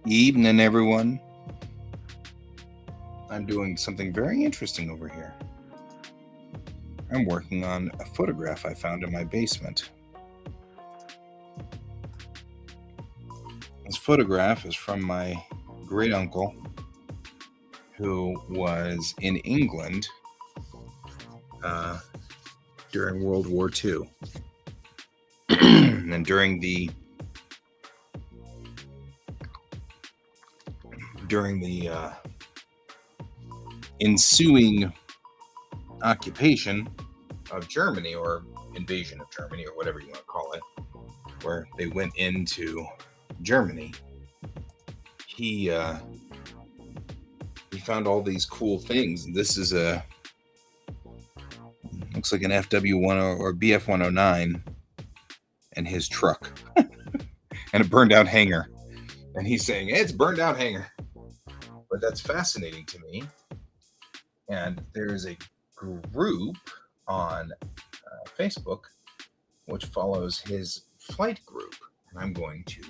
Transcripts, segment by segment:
Evening, everyone. I'm doing something very interesting over here. I'm working on a photograph I found in my basement. This photograph is from my great uncle, who was in England during World War II. And during the ensuing occupation of Germany, or invasion of Germany, or whatever you want to call it, where they went into Germany, he found all these cool things. This is looks like an FW10 or BF109 and his truck and a burned out hangar. And he's saying, hey, it's a burned out hangar. But that's fascinating to me. And there's a group on Facebook which follows his flight group. And I'm going to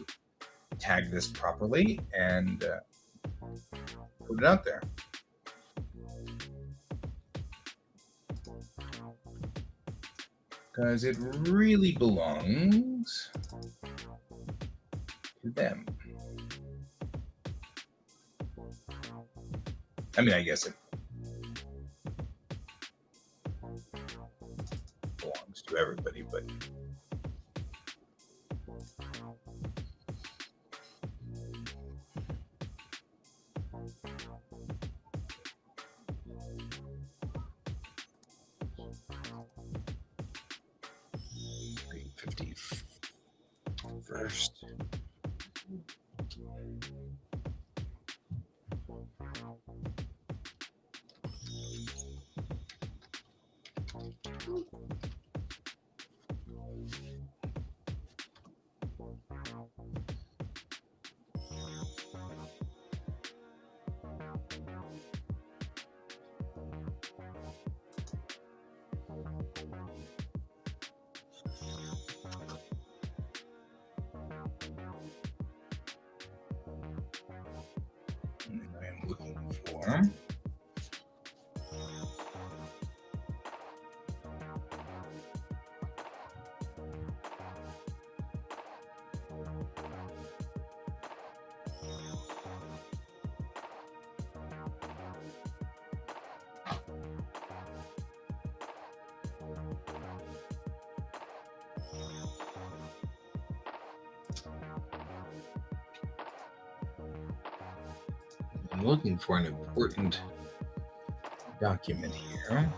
tag this properly and put it out there. Because it really belongs to them. I mean, I guess it belongs to everybody, but first. I'm looking for an important document here.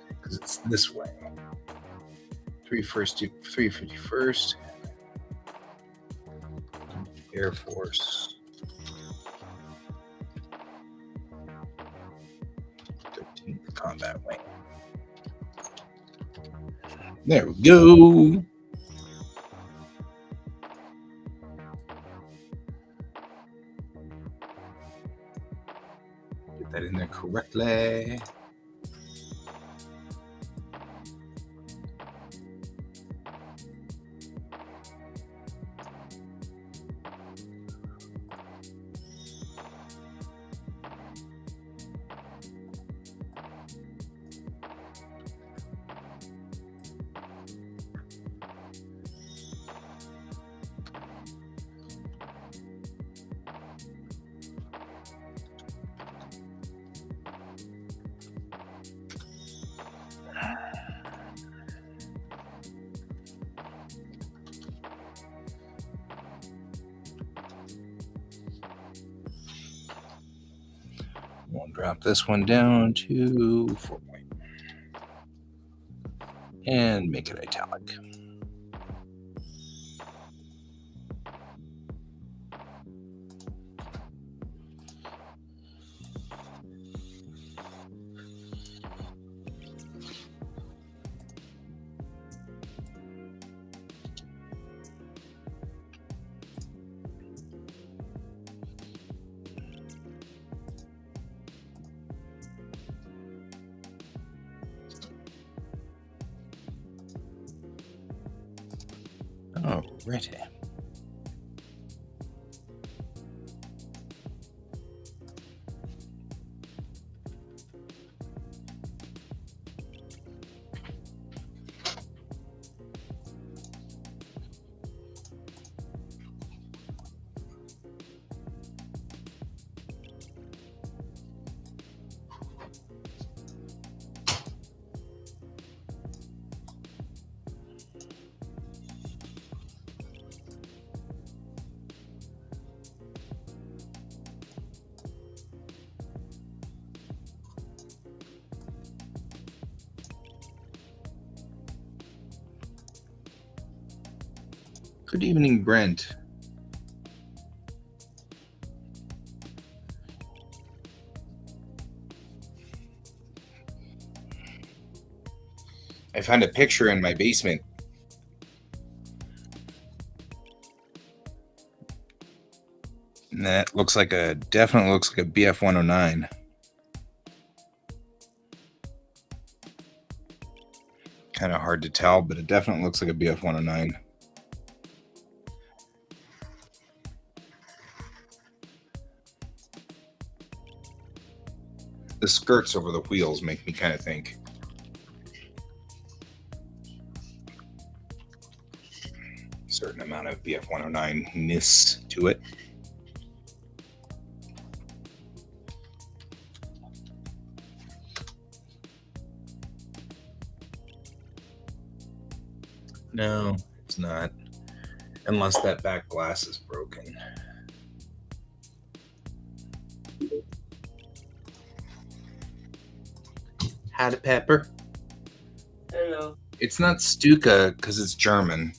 Because it's this way. 351st Air Force 13th Combat Wing. There we go. Get that in there correctly. Drop this one down to 4 point. And make it italic. Alrighty. Good evening, Brent. I found a picture in my basement. And that looks like definitely looks like a BF 109. Kind of hard to tell, but it definitely looks like a BF 109. The skirts over the wheels make me kind of think. A certain amount of BF 109-ness to it. No, it's not. Unless that back glass is broken. Howdy, Pepper. Hello. It's not Stuka because it's German.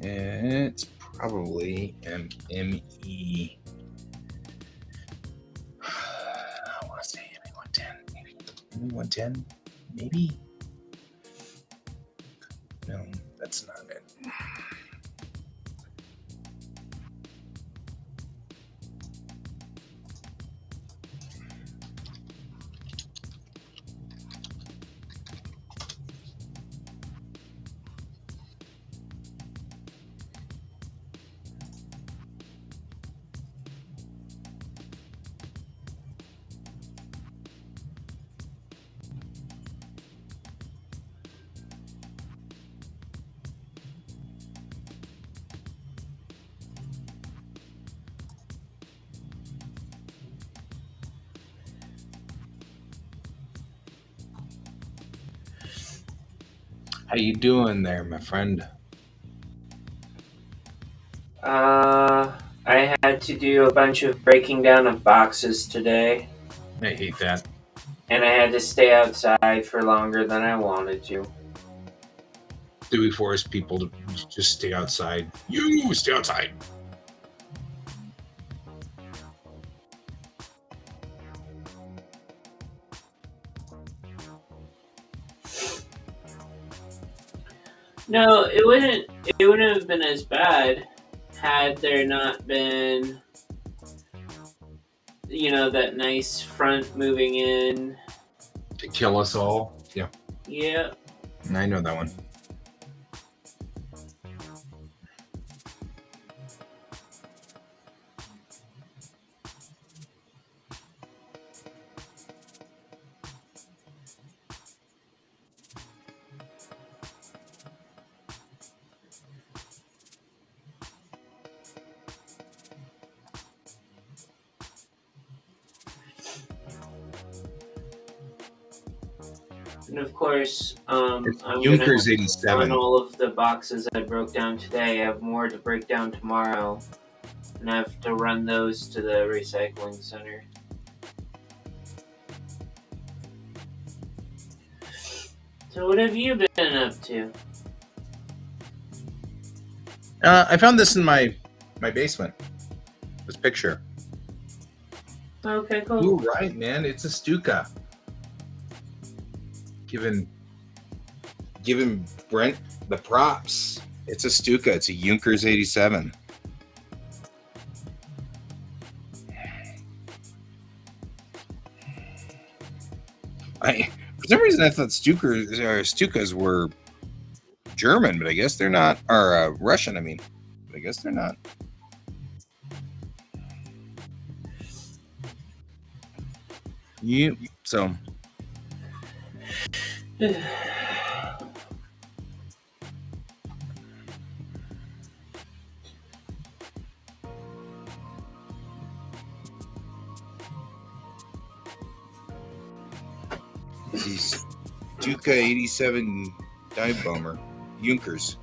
It's probably ME. I want to say ME 110. Maybe ME 110. Maybe. No, that's not it. How you doing there, my friend? I had to do a bunch of breaking down of boxes today. I hate that. And I had to stay outside for longer than I wanted to. Do we force people to just stay outside? You stay outside. No, it wouldn't have been as bad had there not been, that nice front moving in. To kill us all? Yeah. Yeah. I know that one. And of course, It's I'm gonna Junkers have to run 87. all of the boxes I broke down today. I have more to break down tomorrow, and I have to run those to the recycling center. So what have you been up to? I found this in my basement. This picture. Okay, cool. You're right, man. It's a Stuka. Giving Brent the props. It's a Stuka. It's a Junkers 87. For some reason I thought Stukas were German, but I guess they're not. Or Russian, I mean. But I guess they're not. Yeah. So these Stuka 87 dive bomber Junkers.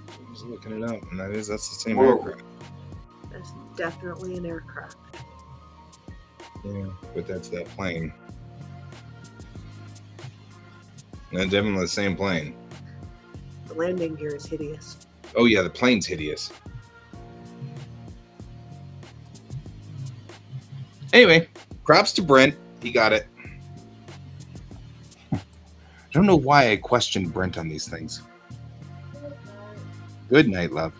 I was looking it up, and that's the same aircraft. That's definitely an aircraft. Yeah, but that's that plane. That's definitely the same plane. The landing gear is hideous. Oh yeah, the plane's hideous. Anyway, props to Brent. He got it. I don't know why I questioned Brent on these things. Good night, love.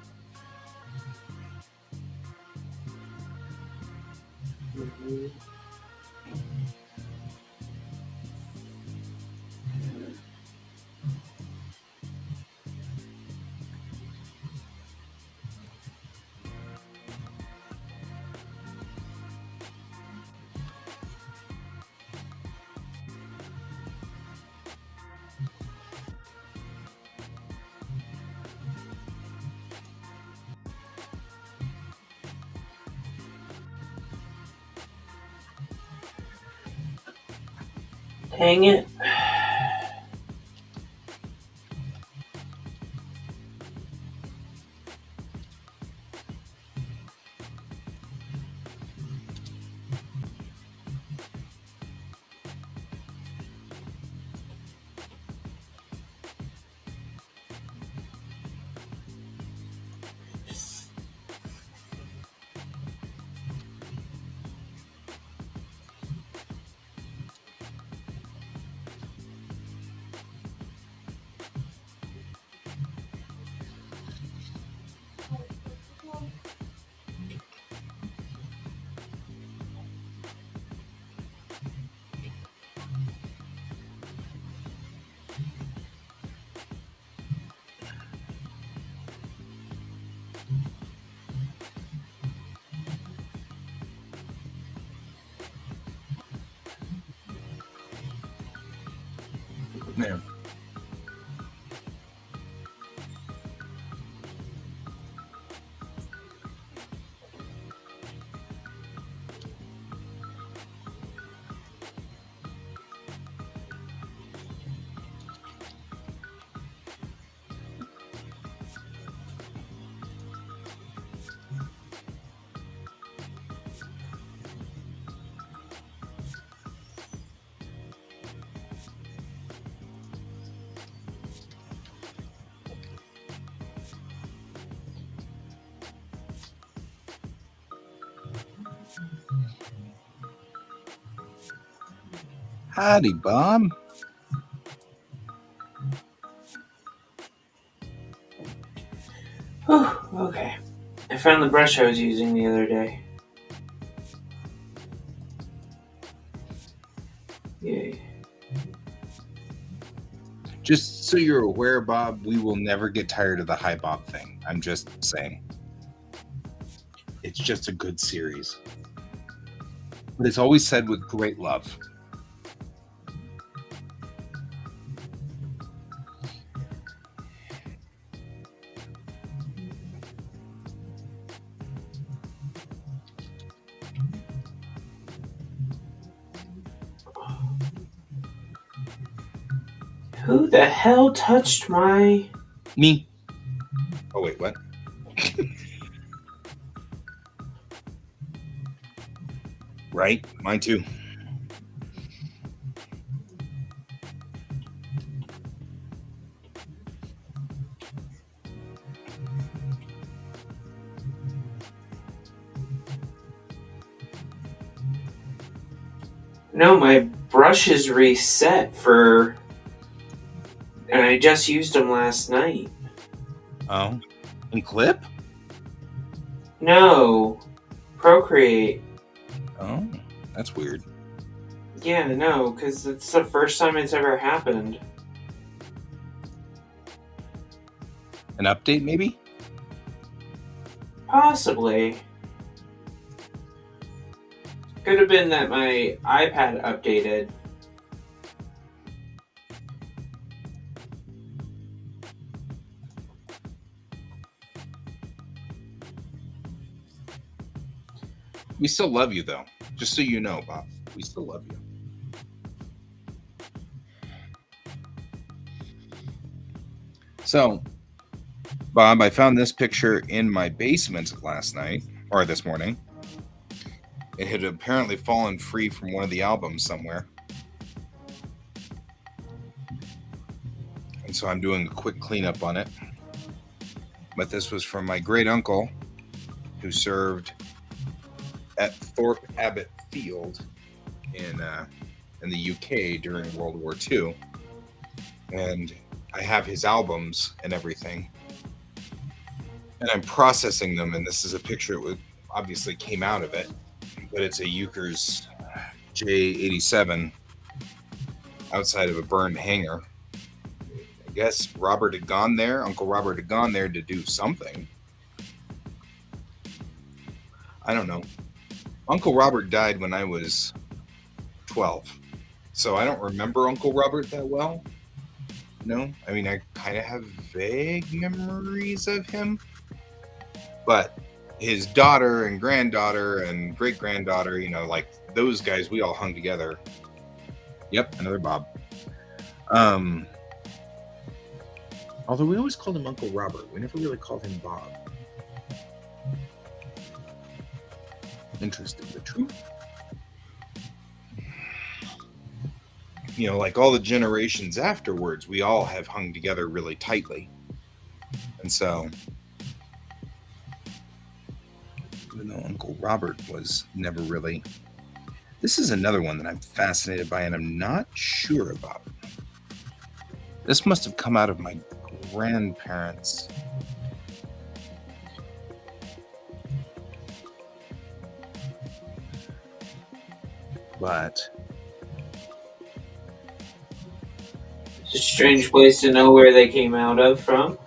Dang it. Yeah. Howdy, Bob. Whew, okay. I found the brush I was using the other day. Yay. Just so you're aware, Bob, we will never get tired of the Hi Bob thing. I'm just saying. It's just a good series. But it's always said with great love. Who the hell touched my... Me. Oh, wait, what? Right? Mine too. No, my brush is reset for... And I just used them last night. Oh. In Clip? No. Procreate. Oh, that's weird. Yeah, no, because it's the first time it's ever happened. An update, maybe? Possibly. Could have been that my iPad updated. We still love you, though. Just so you know, Bob. We still love you. So, Bob, I found this picture in my basement last night, or this morning. It had apparently fallen free from one of the albums somewhere. And so I'm doing a quick cleanup on it. But this was from my great uncle, who served at Thorpe Abbott Field in the UK during World War II. And I have his albums and everything. And I'm processing them, and this is a picture that obviously came out of it. But it's a Euchre's J87 outside of a burned hangar. I guess Robert had gone there. Uncle Robert had gone there to do something. I don't know. Uncle Robert died when I was 12. So I don't remember Uncle Robert that well. No, I mean, I kind of have vague memories of him. But his daughter and granddaughter and great-granddaughter, you know, like those guys, we all hung together. Yep, another Bob. Although we always called him Uncle Robert. We never really called him Bob. Interesting, but true. You know, like all the generations afterwards, we all have hung together really tightly. And so, even though Uncle Robert was never really... This is another one that I'm fascinated by and I'm not sure about. This must have come out of my grandparents. But It's a strange place to know where they came out of from.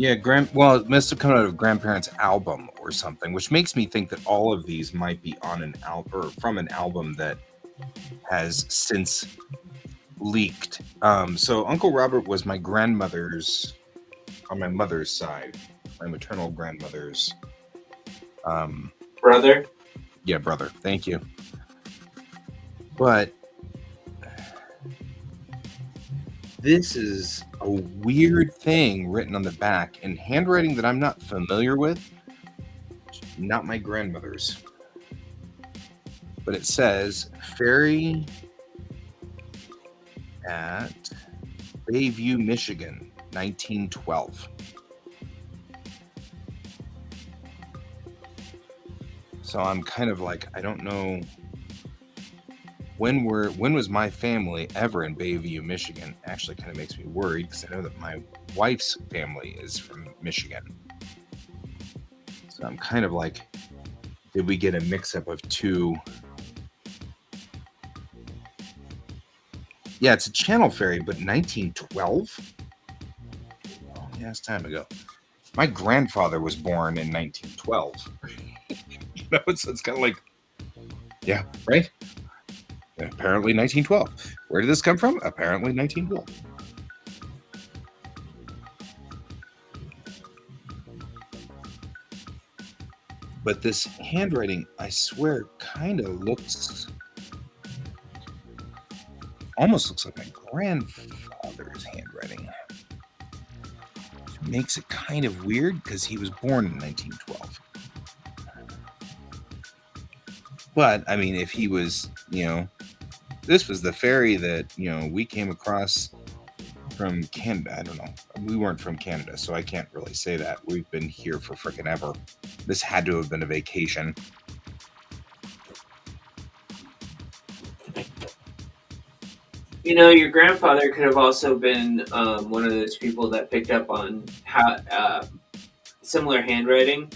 yeah, it must have come out of grandparents' album or something, which makes me think that all of these might be on an album or from an album that has since leaked. So Uncle Robert was my grandmother's, on my mother's side, my maternal grandmother's Brother? Yeah, brother. Thank you. But this is a weird thing written on the back in handwriting that I'm not familiar with. Not my grandmother's. But it says, Ferry at Bayview, Michigan, 1912. So I'm kind of like, I don't know, when was my family ever in Bayview, Michigan? Actually kind of makes me worried because I know that my wife's family is from Michigan. So I'm kind of like, did we get a mix-up of two? Yeah, it's a channel ferry, but 1912? Oh, yeah, it's time ago. My grandfather was born in 1912. You know, so it's kind of like, yeah, right? Apparently 1912. Where did this come from? Apparently 1912. But this handwriting, I swear, kind of almost looks like my grandfather. grandmother's handwriting. Which makes it kind of weird because he was born in 1912. But, I mean, if he was, this was the fairy that, we came across from Canada. I don't know. We weren't from Canada, so I can't really say that. We've been here for frickin' ever. This had to have been a vacation. Your grandfather could have also been one of those people that picked up on how similar handwriting.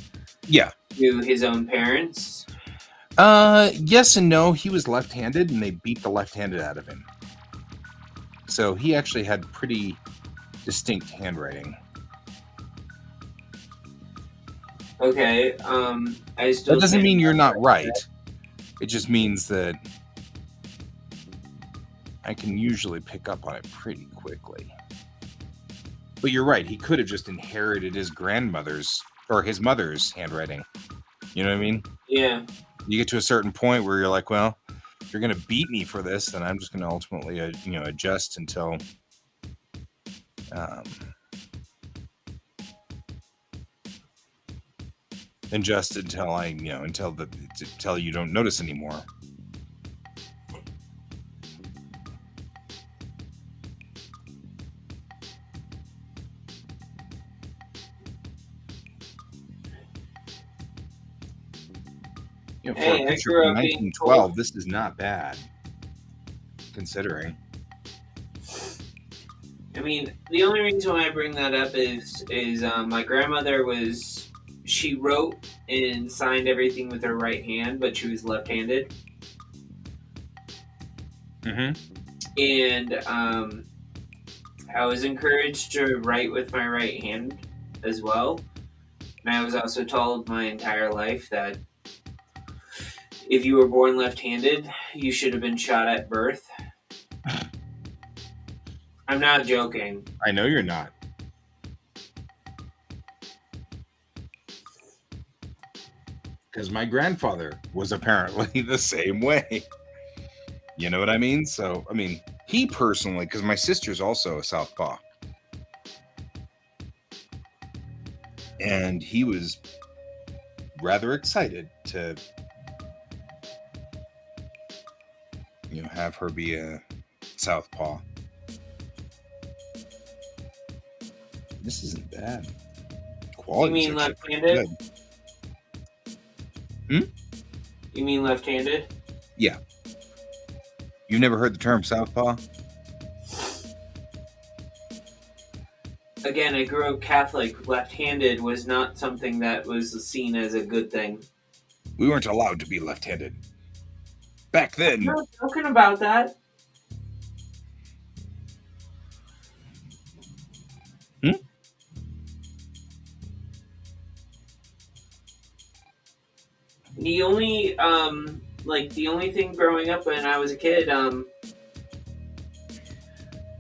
Yeah. To his own parents. Yes and no. He was left-handed, and they beat the left-handed out of him. So he actually had pretty distinct handwriting. Okay. I still. That doesn't mean you're not right. It just means that I can usually pick up on it pretty quickly. But you're right. He could have just inherited his grandmother's or his mother's handwriting. You know what I mean? Yeah. You get to a certain point where you're like, well, if you're going to beat me for this, then I'm just going to ultimately, adjust until, until you don't notice anymore. For a picture from 1912, this is not bad, considering. I mean, the only reason why I bring that up is my grandmother she wrote and signed everything with her right hand, but she was left-handed. Mm-hmm. And I was encouraged to write with my right hand as well. And I was also told my entire life that if you were born left-handed, you should have been shot at birth. I'm not joking. I know you're not. Because my grandfather was apparently the same way. You know what I mean? So, I mean, he personally, because my sister's also a southpaw. And he was rather excited to, have her be a southpaw. This isn't bad. Quality. You mean left-handed? You mean left-handed? Yeah. You've never heard the term southpaw? Again, I grew up Catholic. Left-handed was not something that was seen as a good thing. We weren't allowed to be left-handed. Back then. I'm not joking about that. The only the only thing growing up when I was a kid,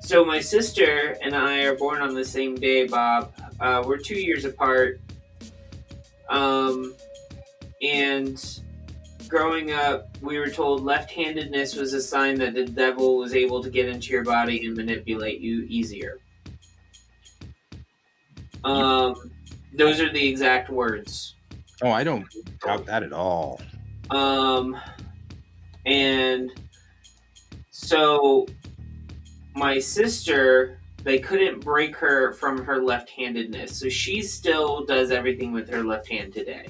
so my sister and I are born on the same day, Bob. We're 2 years apart. And growing up, we were told left-handedness was a sign that the devil was able to get into your body and manipulate you easier. Those are the exact words. Oh, I don't doubt that at all. And so my sister, they couldn't break her from her left-handedness, so she still does everything with her left hand today.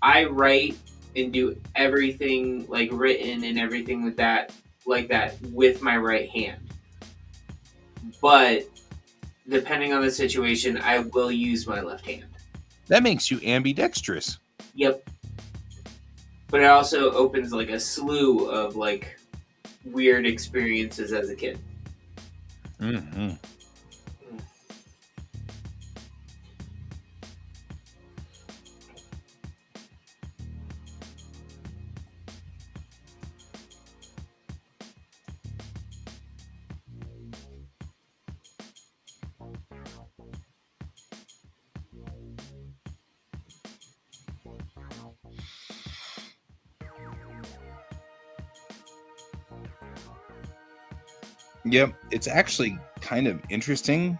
I write and do everything written and everything with that with my right hand. But depending on the situation, I will use my left hand. That makes you ambidextrous. Yep. But it also opens a slew of weird experiences as a kid. Mm-hmm. Yep, it's actually kind of interesting.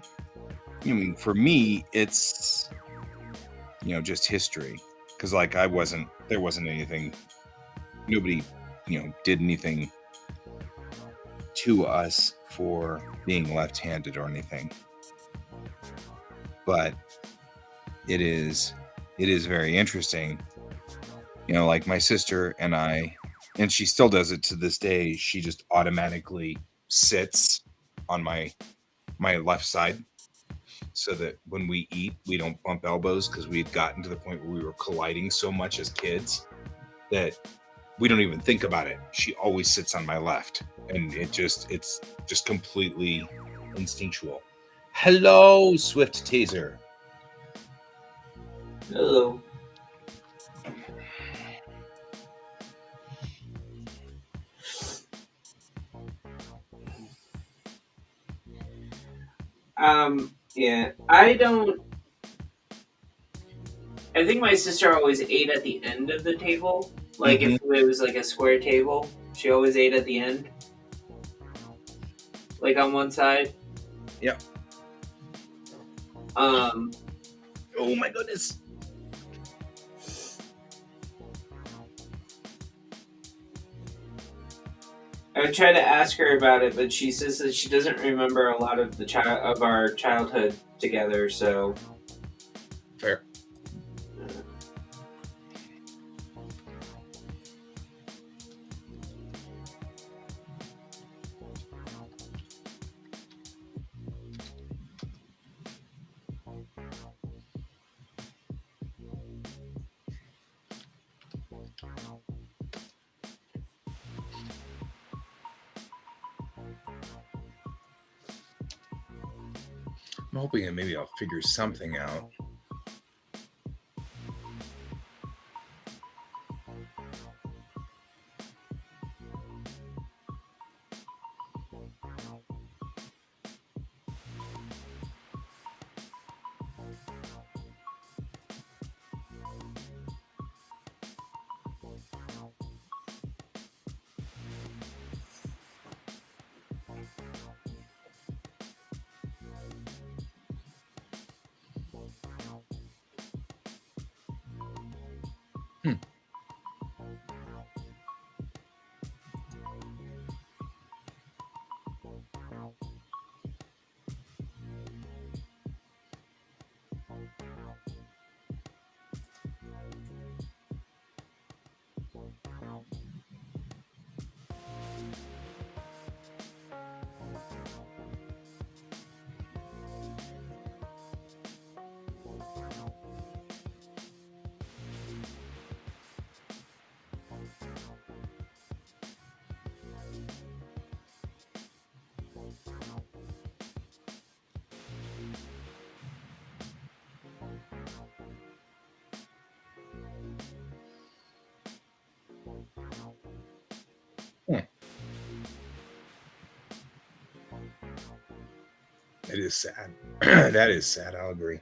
I mean, for me, it's just history, because like there wasn't anything, nobody did anything to us for being left-handed or anything, but it is very interesting. Like my sister and I, and she still does it to this day, she just automatically sits on my left side, so that when we eat, we don't bump elbows, because we had gotten to the point where we were colliding so much as kids that we don't even think about it. She always sits on my left, and it's just completely instinctual. Hello, Swift Taser. Hello. Yeah, I don't. I think my sister always ate at the end of the table. Like if it was like a square table, she always ate at the end, like on one side. Yep. Um. Oh my goodness. I would try to ask her about it, but she says that she doesn't remember a lot of our childhood together. So Fair. I'm hoping that maybe I'll figure something out. It is sad. That is sad. I'll agree.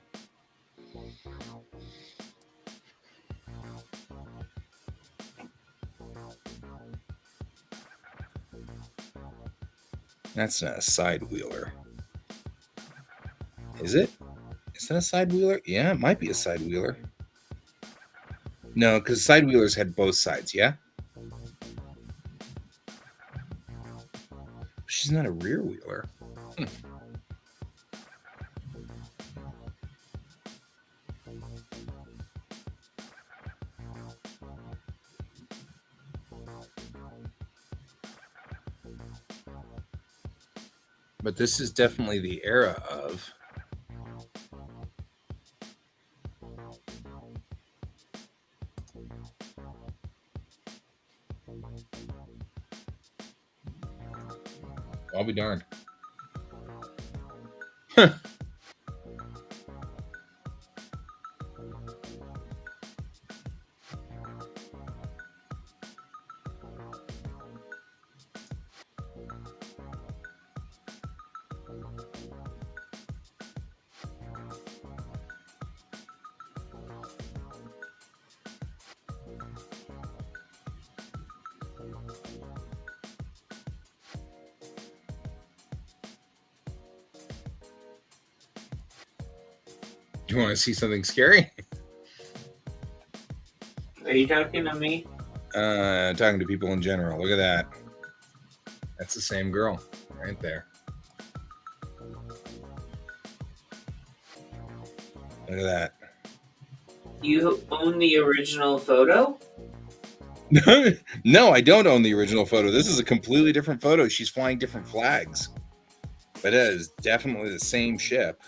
That's not a side wheeler. Is it? Is that a side wheeler? Yeah, it might be a side wheeler. No, because side wheelers had both sides, yeah? She's not a rear wheeler. But this is definitely the era of... I'll be darned. You want to see something scary? Are you talking to me? Talking to people in general. Look at that. That's the same girl right there. Look at that. You own the original photo? No, I don't own the original photo. This is a completely different photo. She's flying different flags. But it is definitely the same ship.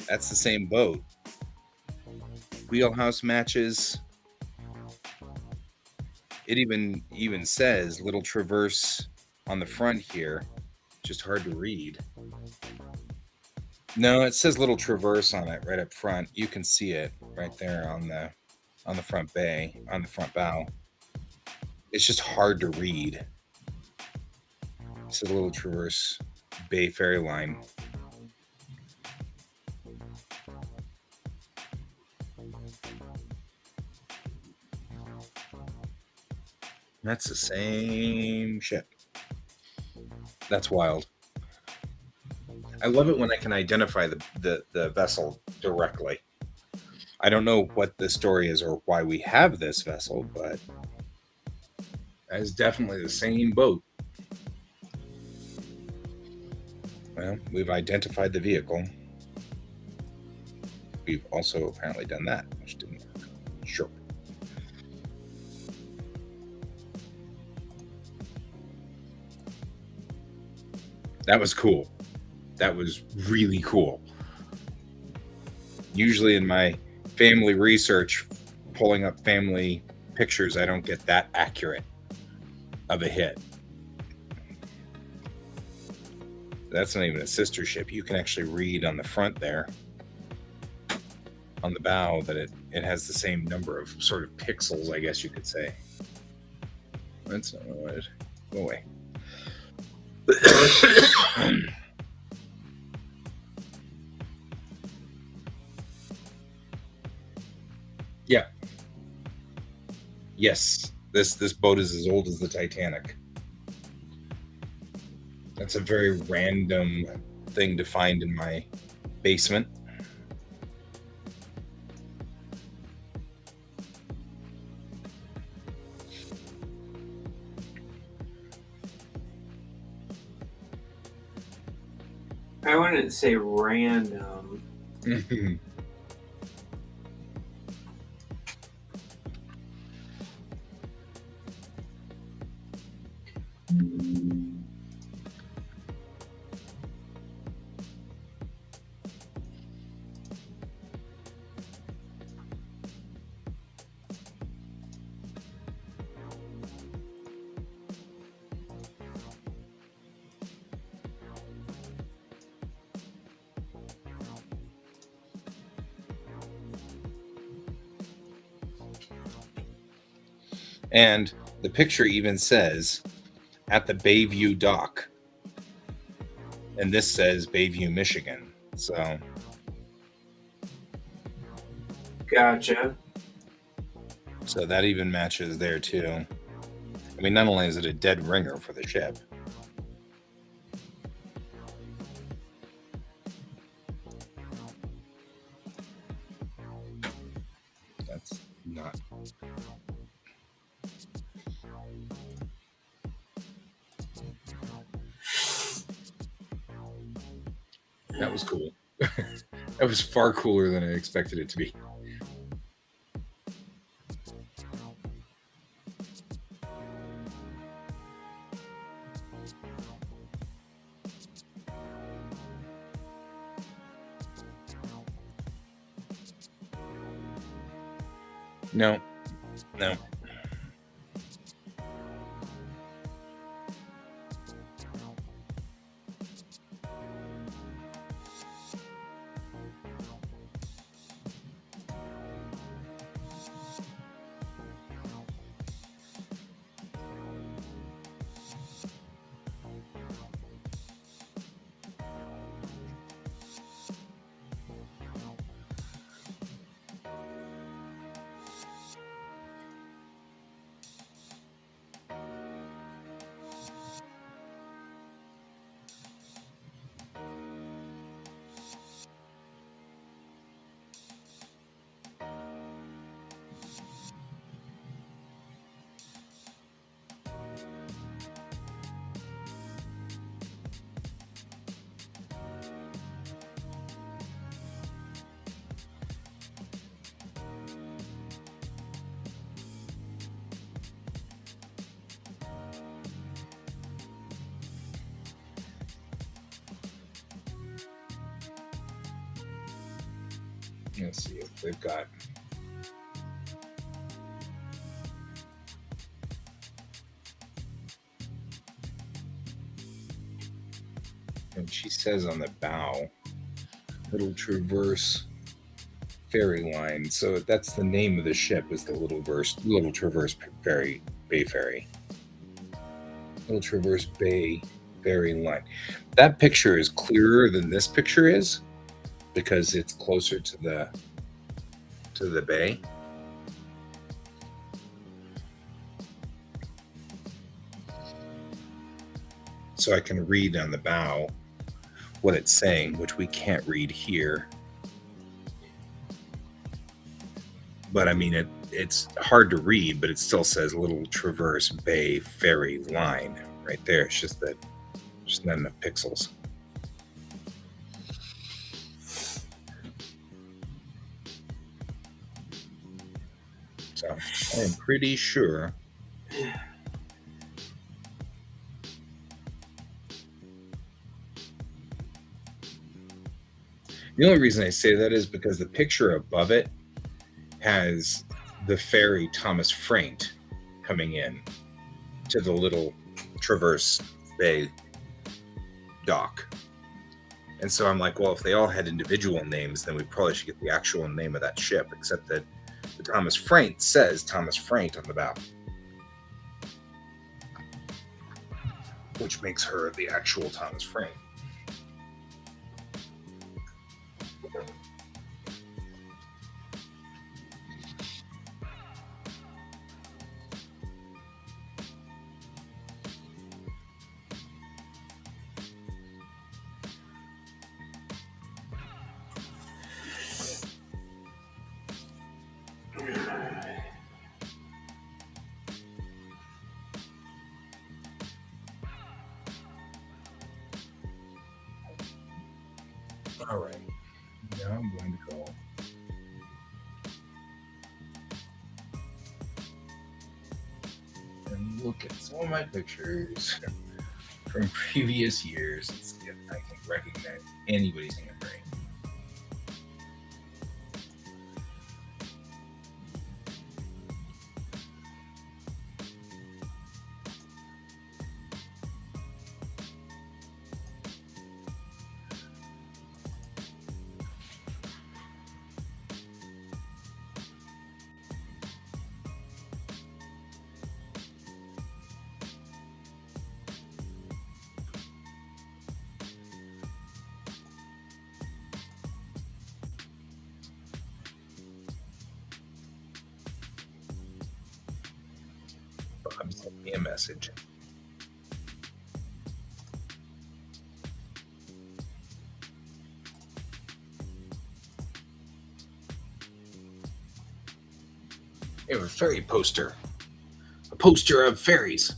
That's the same boat. Wheelhouse matches. It even says little traverse on the front here. Just hard to read. No, it says little traverse on it right up front. You can see it right there on the front bay, on the front bow. It's just hard to read. It says little traverse bay ferry line. That's the same ship. That's wild. I love it when I can identify the vessel directly. I don't know what the story is or why we have this vessel, but that is definitely the same boat. Well, we've identified the vehicle. We've also apparently done that, which didn't work. Sure. That was cool. That was really cool. Usually in my family research, pulling up family pictures, I don't get that accurate of a hit. That's not even a sister ship. You can actually read on the front there, on the bow, that it has the same number of sort of pixels, I guess you could say. That's not what it. Go away. Yeah. Yes. This boat is as old as the Titanic. That's a very random thing to find in my basement. I wouldn't say random. And the picture even says at the Bayview dock. And this says Bayview, Michigan. So Gotcha. so that even matches there too. I mean, not only is it a dead ringer for the ship. That's not. That was cool. That was far cooler than I expected it to be. No. No. Let's see if they've got. And she says on the bow, Little Traverse Ferry Line. So that's the name of the ship, is the Little Traverse Ferry Bay Ferry. Little Traverse Bay Ferry Line. That picture is clearer than this picture is because it's closer to the bay. So I can read on the bow what it's saying, which we can't read here. But I mean, it's hard to read, but it still says Little Traverse Bay Ferry Line right there. It's just that there's not enough pixels. So I am pretty sure. The only reason I say that is because the picture above it has the ferry Thomas Frank coming in to the Little Traverse Bay dock. And so I'm like, well, if they all had individual names, then we probably should get the actual name of that ship, except that the Thomas Frank says Thomas Frank on the bow, which makes her the actual Thomas Frank. All right, now I'm going to go and look at some of my pictures from previous years and see if I can recognize anybody's handwriting. Bob sent me a message. They have a ferry poster. A poster of ferries.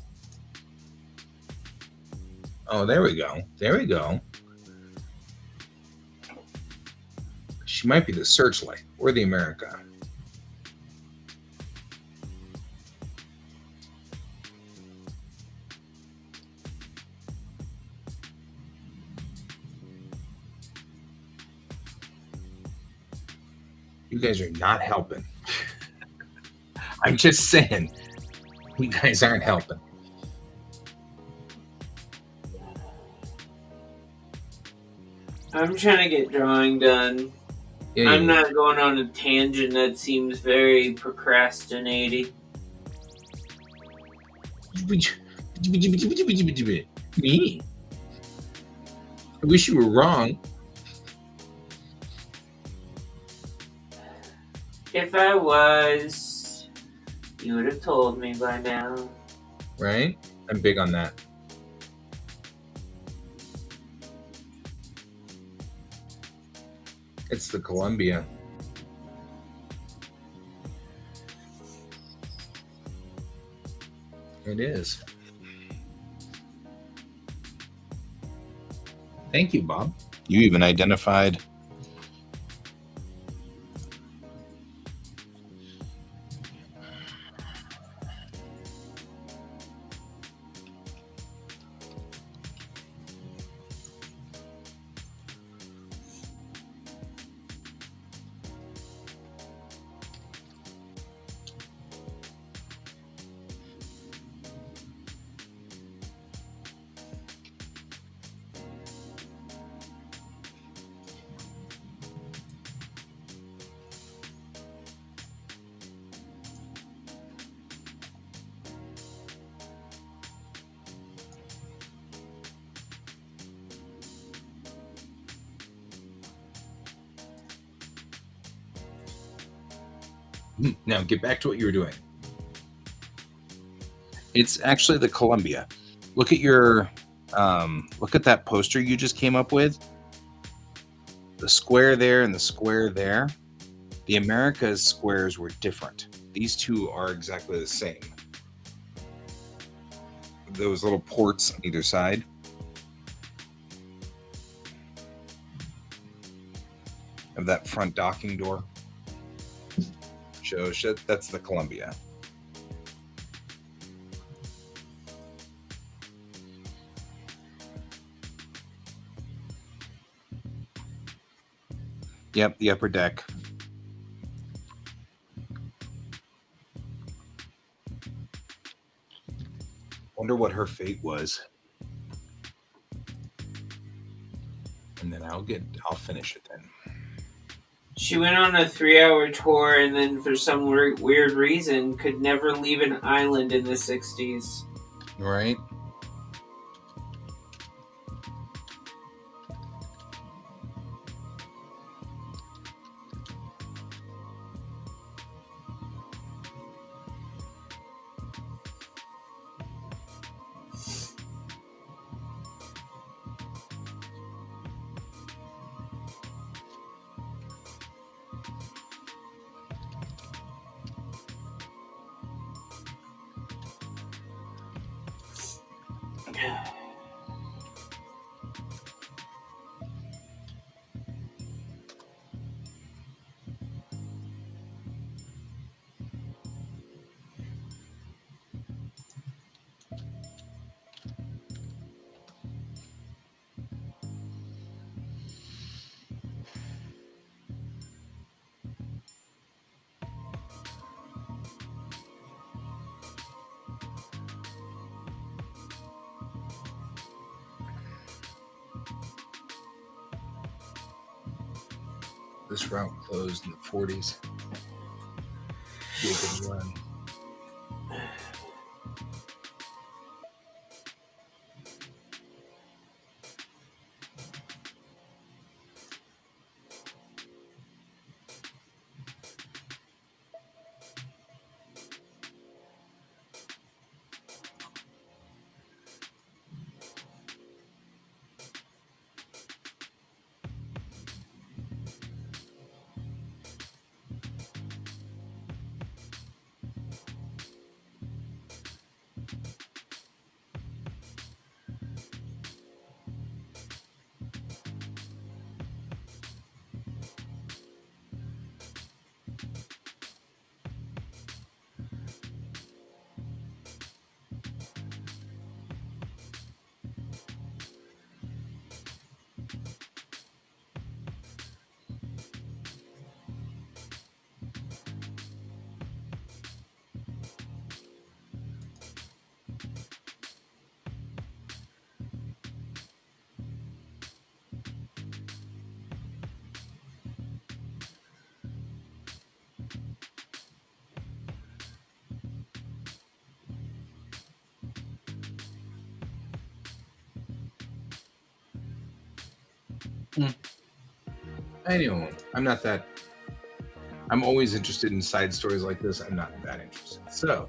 Oh, there we go. There we go. She might be the Searchlight or the America. You guys are not helping. I'm just saying, you guys aren't helping. I'm trying to get drawing done. Yeah, I'm not going on a tangent that seems very procrastinating. Me? I wish you were wrong. If I was, you would have told me by now. Right? I'm big on that. It's the Columbia. It is. Thank you, Bob. You even identified. Now get back to what you were doing. It's actually the Columbia. Look at your look at that poster you just came up with. The square there and the square there. The Americas squares were different. These two are exactly the same. Those little ports on either side. Of that front docking door. Shows that's the Columbia. Yep, the upper deck. Wonder what her fate was. And then I'll finish it then. She went on a 3-hour tour and then for some weird reason could never leave an island in the 60s. Right? This route closed in the 40s. Be a good run. Anyway, I'm always interested in side stories like this. I'm not that interested. So,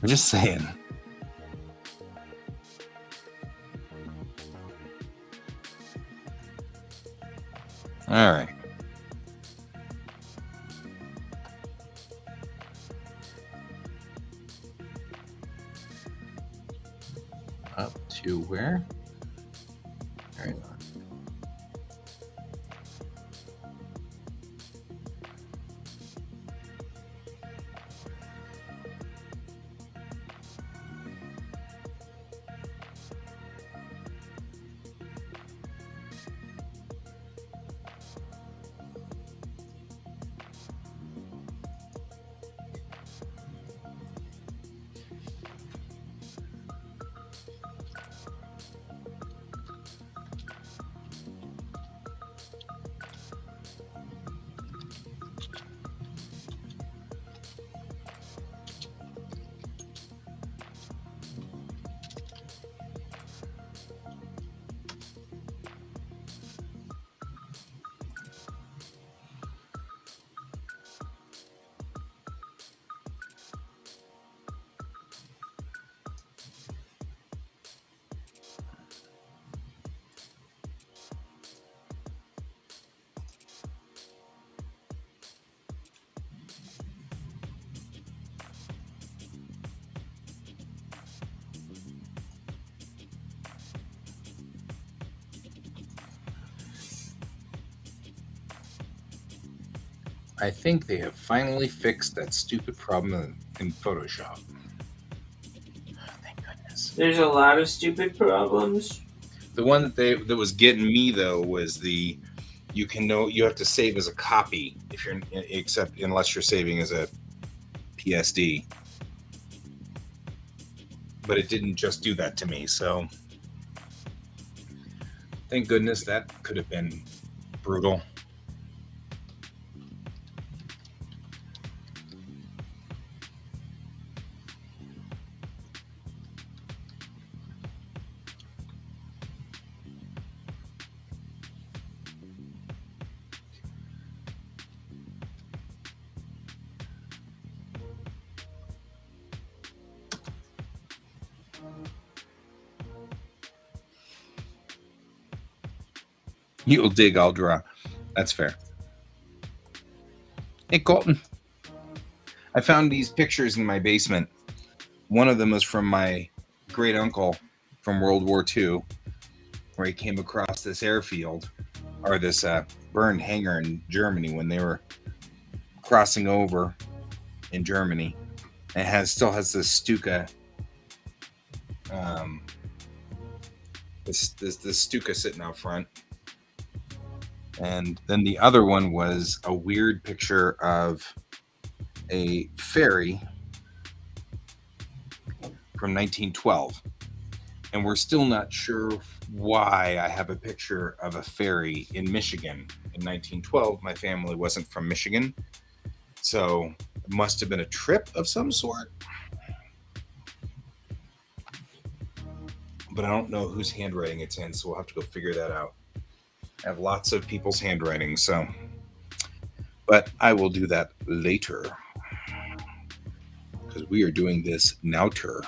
I'm just saying. All right. Up to where? Hang on. I think they have finally fixed that stupid problem in Photoshop. Thank goodness. There's a lot of stupid problems. The one that was getting me though was you have to save as a copy if you're except unless you're saving as a PSD. But it didn't just do that to me, so thank goodness. That could have been brutal. You'll dig, I'll draw. That's fair. Hey, Colton. I found these pictures in my basement. One of them was from my great uncle from World War II, where he came across this airfield or this burned hangar in Germany when they were crossing over in Germany. And it still has this Stuka, this Stuka sitting out front. And then the other one was a weird picture of a ferry from 1912. And we're still not sure why I have a picture of a ferry in Michigan in 1912. My family wasn't from Michigan, so it must have been a trip of some sort. But I don't know whose handwriting it's in, so we'll have to go figure that out. I have lots of people's handwriting, but I will do that later because we are doing this nowter.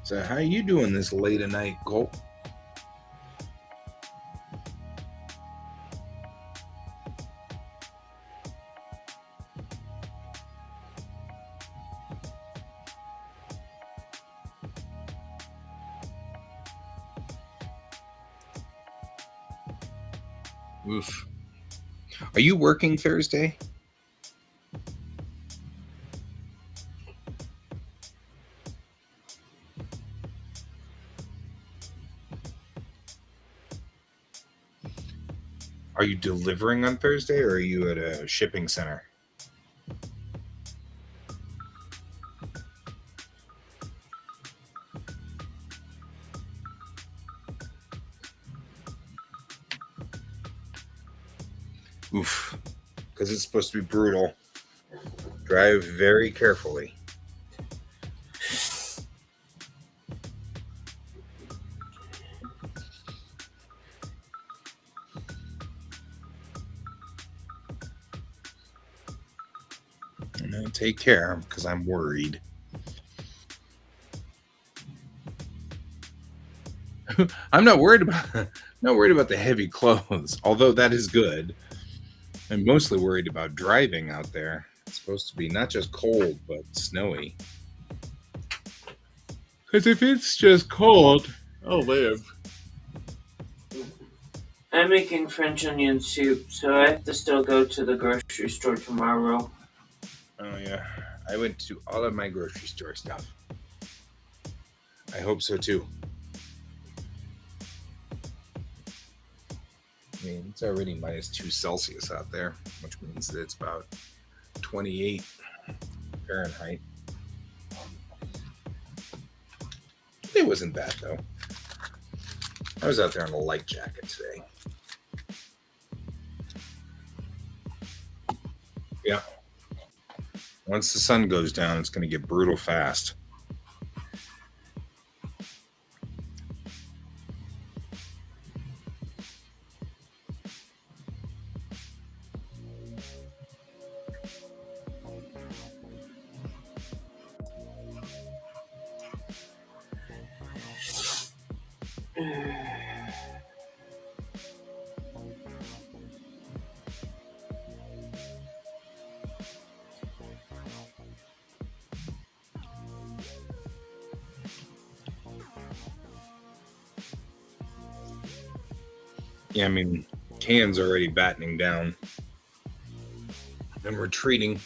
So how you doing this late at night, Colt? Oof. Are you working Thursday? Are you delivering on Thursday, or are you at a shipping center? Oof. Because it's supposed to be brutal. Drive very carefully. And take care, because I'm worried. I'm not worried about the heavy clothes, although that is good. I'm mostly worried about driving out there. It's supposed to be not just cold, but snowy. Because if it's just cold, Oh man. I'm making French onion soup, so I have to still go to the grocery store tomorrow. Oh yeah. I went to all of my grocery store stuff. I hope so too. I mean, it's already -2 Celsius out there, which means that it's about 28 Fahrenheit. It wasn't bad though. I was out there in a light jacket today. Yeah. Once the sun goes down, it's going to get brutal fast. Yeah, I mean, Can's already battening down and retreating.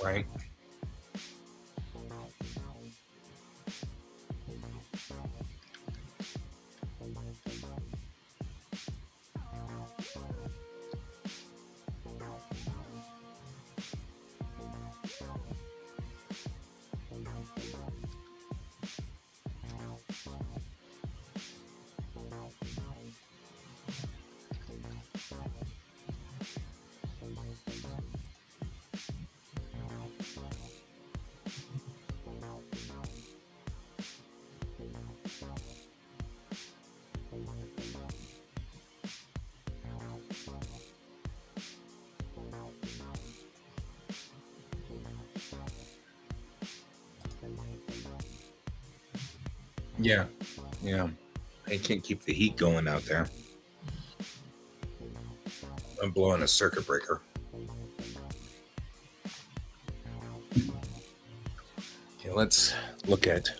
Right. Yeah. Yeah. I can't keep the heat going out there. I'm blowing a circuit breaker. Okay, let's look at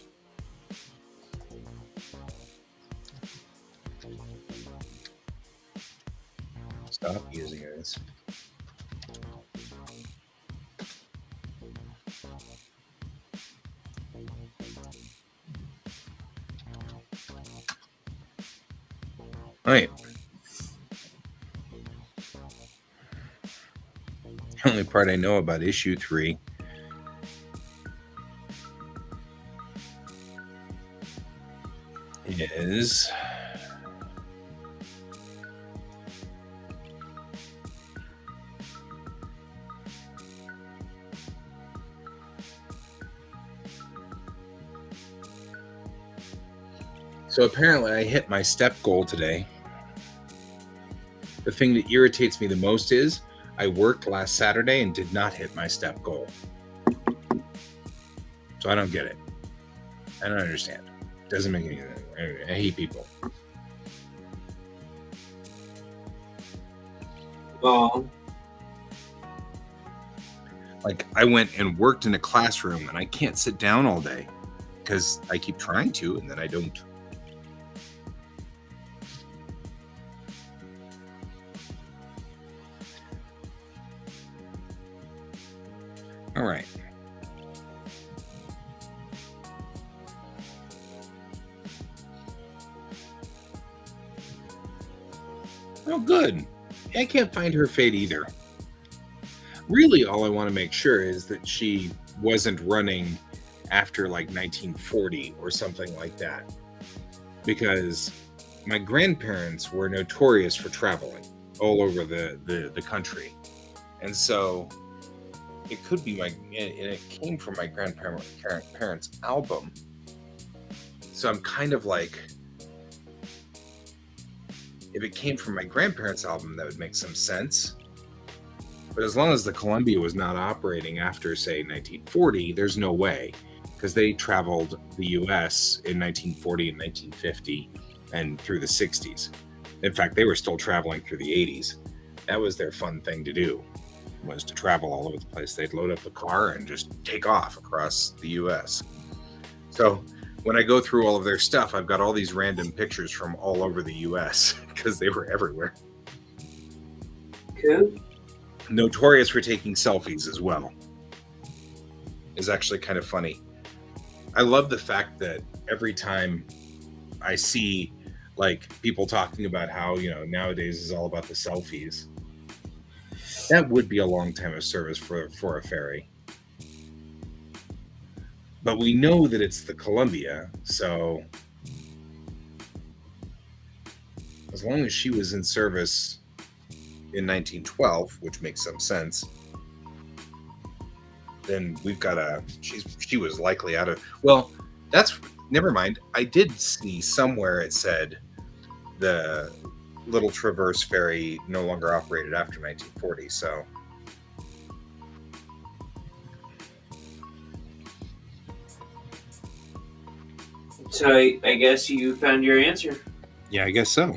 stop using this. All right. The only part I know about issue 3 is so apparently I hit my step goal today. The thing that irritates me the most is I worked last Saturday and did not hit my step goal. So I don't get it. I don't understand. It doesn't make any sense. I hate people. Well, Like, I went and worked in a classroom and I can't sit down all day because I keep trying to and then I don't. All right. Oh, good. I can't find her fate either. Really, all I want to make sure is that she wasn't running after like 1940 or something like that. Because my grandparents were notorious for traveling all over the country. And so it could be and it came from my grandparents' album. So I'm kind of like, if it came from my grandparents' album, that would make some sense. But as long as the Columbia was not operating after, say, 1940, there's no way, because they traveled the U.S. in 1940 and 1950 and through the 60s. In fact, they were still traveling through the 80s. That was their fun thing to do, was to travel all over the place. They'd load up the car and just take off across the U.S. So when I go through all of their stuff, I've got all these random pictures from all over the U.S. because they were everywhere. Cool. Notorious for taking selfies as well. Is actually kind of funny. I love the fact that every time I see like people talking about how, nowadays is all about the selfies, that would be a long time of service for a ferry. But we know that it's the Columbia, so as long as she was in service in 1912, which makes some sense, then we've got she was likely out of, well, that's, never mind. I did see somewhere it said the Little Traverse ferry no longer operated after 1940, so. So I guess you found your answer. Yeah, I guess so.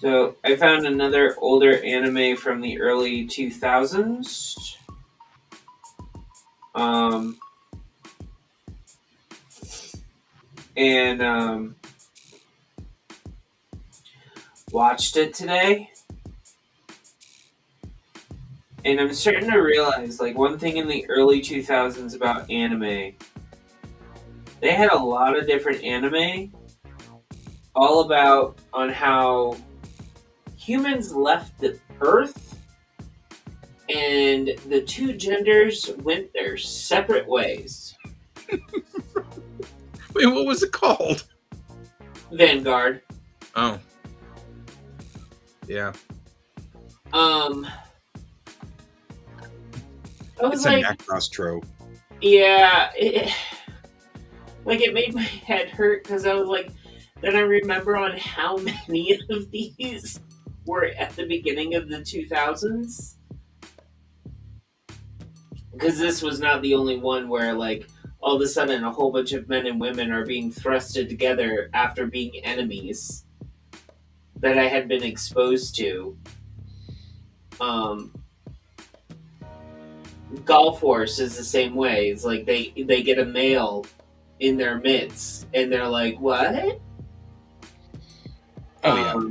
So I found another older anime from the early 2000s. And watched it today. And I'm starting to realize, like, one thing in the early 2000s about anime, they had a lot of different anime all about on how humans left the Earth and the two genders went their separate ways. Wait, what was it called? Vanguard. Oh. Yeah. I was It's like, a Macross trope. yeah, it made my head hurt because I was like, then I remember on how many of these were at the beginning of the 2000s. Because this was not the only one where, like, all of a sudden a whole bunch of men and women are being thrusted together after being enemies that I had been exposed to. Golf Force is the same way. It's like they get a male in their midst, and they're like, "What?" Oh yeah.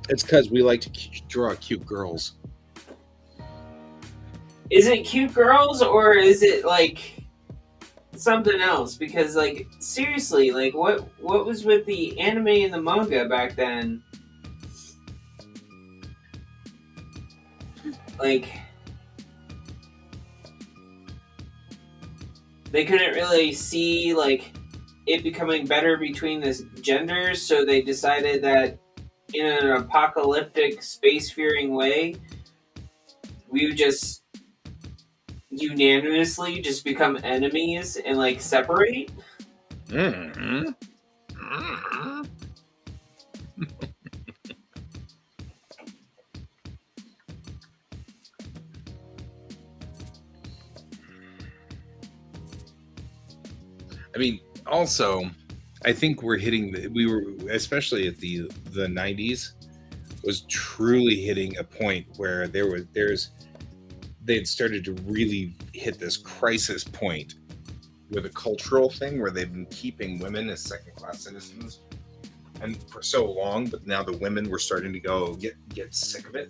It's because we like to draw cute girls. Is it cute girls or is it like something else? Because, like, seriously, like, what was with the anime and the manga back then? Like, they couldn't really see, like, it becoming better between the genders, so they decided that in an apocalyptic, space-fearing way, we would just unanimously just become enemies and, like, separate. Mm-hmm. Mm-hmm. I mean, also, I think we're hitting. We were, especially at the '90s, was truly hitting a point where they'd started to really hit this crisis point with a cultural thing where they've been keeping women as second-class citizens and for so long, but now the women were starting to get sick of it,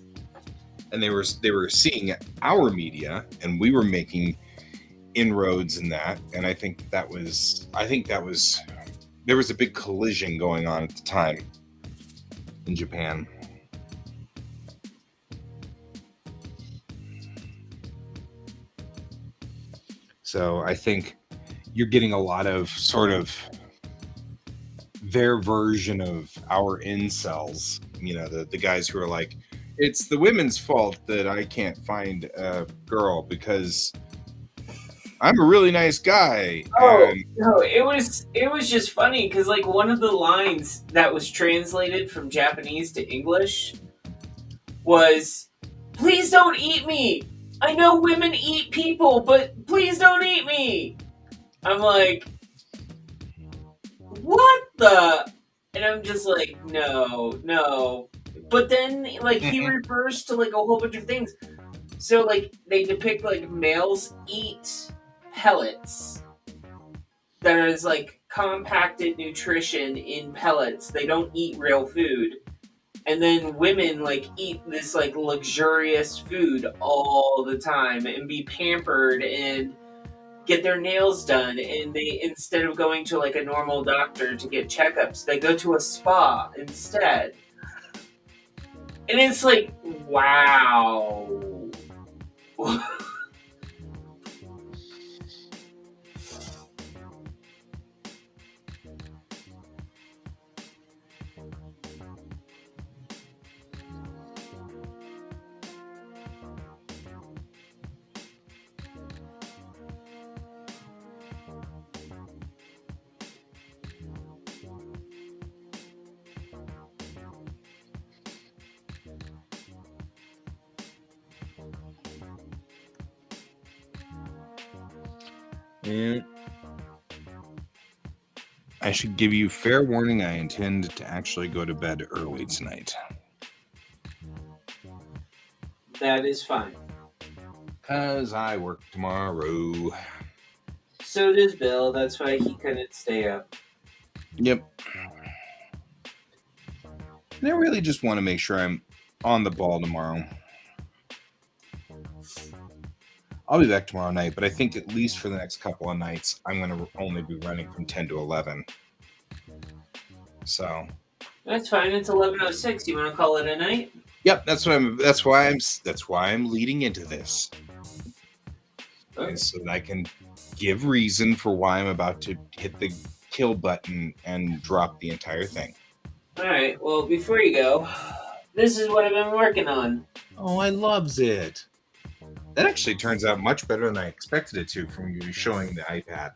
and they were seeing our media, and we were making inroads in that, and I think that was there was a big collision going on at the time in Japan. So I think you're getting a lot of sort of their version of our incels, the guys who are like, it's the women's fault that I can't find a girl because I'm a really nice guy. Oh And no, it was just funny because like one of the lines that was translated from Japanese to English was, "Please don't eat me. I know women eat people, but please don't eat me." I'm like, what the? And I'm just like, no. But then like he refers to like a whole bunch of things. So like they depict like males eat pellets. There is like compacted nutrition in pellets. They don't eat real food. And then women like eat this like luxurious food all the time and be pampered and get their nails done, and they, instead of going to like a normal doctor to get checkups, they go to a spa instead. And it's like, wow. And I should give you fair warning, I intend to actually go to bed early tonight. That is fine. Because I work tomorrow. So does Bill. That's why he couldn't stay up. Yep. And I really just want to make sure I'm on the ball tomorrow. I'll be back tomorrow night, but I think at least for the next couple of nights, I'm going to only be running from 10 to 11. So that's fine. It's 11:06. You want to call it a night? Yep, that's why I'm leading into this. Okay. So that I can give reason for why I'm about to hit the kill button and drop the entire thing. All right. Well, before you go, this is what I've been working on. Oh, I loves it. That actually turns out much better than I expected it to from you showing the iPad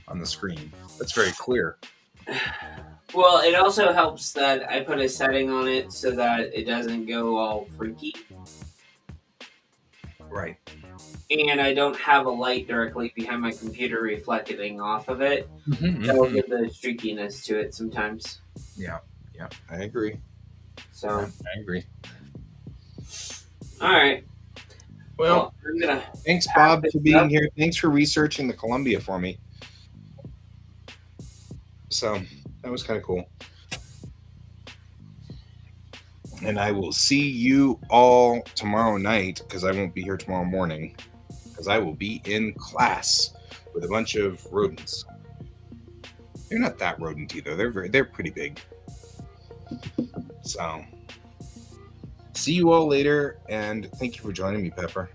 on the screen. That's very clear. Well, it also helps that I put a setting on it so that it doesn't go all freaky. Right. And I don't have a light directly behind my computer reflecting off of it. Mm-hmm, that will give the streakiness to it sometimes. Yeah, I agree. So I agree. All right. Well, thanks, Bob, for being here. Thanks for researching the Columbia for me. So that was kind of cool. And I will see you all tomorrow night, because I won't be here tomorrow morning, because I will be in class with a bunch of rodents. They're not that rodent either. They're pretty big. So see you all later, and thank you for joining me, Pepper.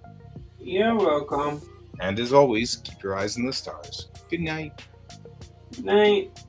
You're welcome. And as always, keep your eyes on the stars. Good night. Good night.